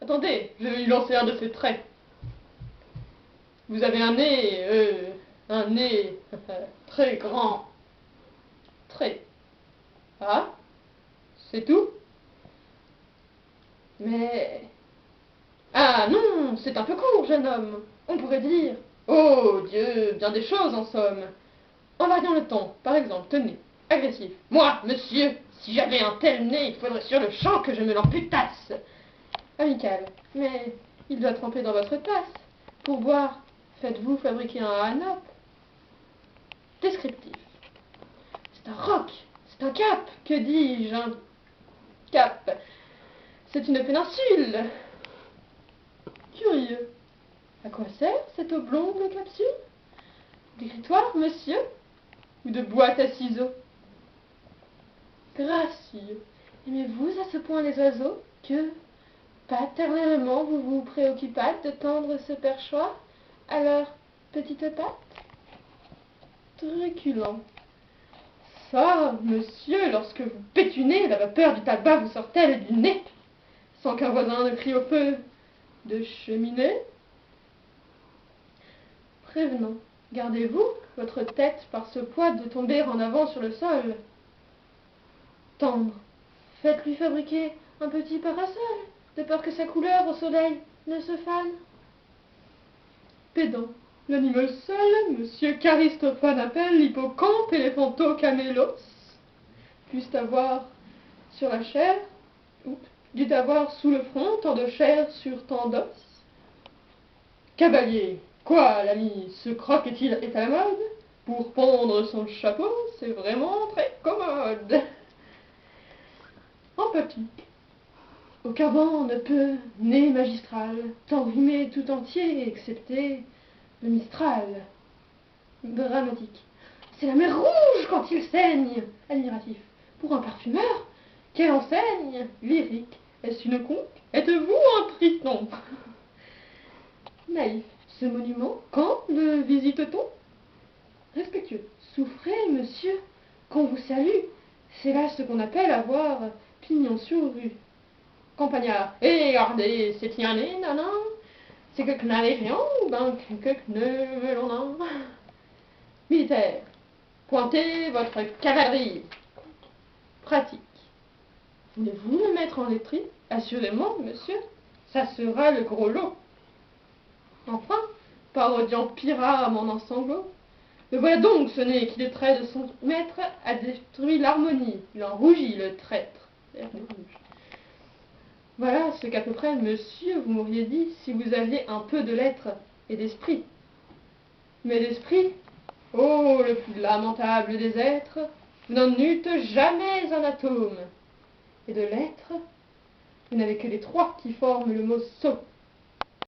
Attendez, je vais lui lancer un de ses traits. Vous avez un nez très grand. Très. Ah, c'est tout? Mais... Ah non, c'est un peu court, jeune homme. On pourrait dire... Oh Dieu, bien des choses en somme. En variant le ton, par exemple, tenez, agressif. Moi, monsieur, si j'avais un tel nez, il faudrait sur le champ que je me l'amputasse. Amical, mais il doit tremper dans votre tasse. Pour boire, faites-vous fabriquer un hanap? Descriptif. C'est un roc, c'est un cap, que dis-je, un cap. C'est une péninsule. Curieux. À quoi sert cette oblongue capsule? D'écritoire, monsieur? Ou de boîte à ciseaux? Gracieux. Aimez-vous à ce point les oiseaux que, paternellement, vous vous préoccupâtes de tendre ce perchoir à leurs petites pattes? Truculent. Ça, monsieur, lorsque vous pétunez, la vapeur du tabac vous sort-elle du nez, sans qu'un voisin ne crie au feu de cheminée? Prévenant. Gardez-vous votre tête par ce poids de tomber en avant sur le sol. Tendre. Faites-lui fabriquer un petit parasol, de peur que sa couleur au soleil ne se fane. Pédant. L'animal seul, monsieur qu'Aristophane appelle l'hippocampe éléphanto-camélos, puissent avoir sur la chair, dût avoir sous le front tant de chair sur tant d'os. Cavalier, quoi, l'ami, ce croc est à la mode? Pour pondre son chapeau, c'est vraiment très commode. Empathique. Aucun vent ne peut, nez magistral, t'enrimer tout entier, excepté le Mistral. Dramatique. C'est la mer Rouge quand il saigne. Admiratif. Pour un parfumeur, quelle enseigne. Lyrique. Est-ce une conque? Êtes-vous un triton? Naïf. Ce monument, quand le visite-t-on? Respectueux. Souffrez, monsieur, qu'on vous salue. C'est là ce qu'on appelle avoir pignon sur rue. Campagnard. Et regardez, c'est bien né, nanan. C'est que n'avez rien, ben que ne l'on a. Militaire. Pointez votre cavalerie. Pratique. Voulez-vous me mettre en laiterie? Assurément, monsieur, ça sera le gros lot. Enfin, parodiant Pyrame en un sanglot, le voilà donc ce nez qui, des traits de son maître, a détruit l'harmonie. Il en rougit, le traître. Voilà ce qu'à peu près, monsieur, vous m'auriez dit si vous aviez un peu de lettres et d'esprit. Mais d'esprit, oh, le plus lamentable des êtres, vous n'en eûtes jamais un atome. Et de lettres, vous n'avez que les trois qui forment le mot sot.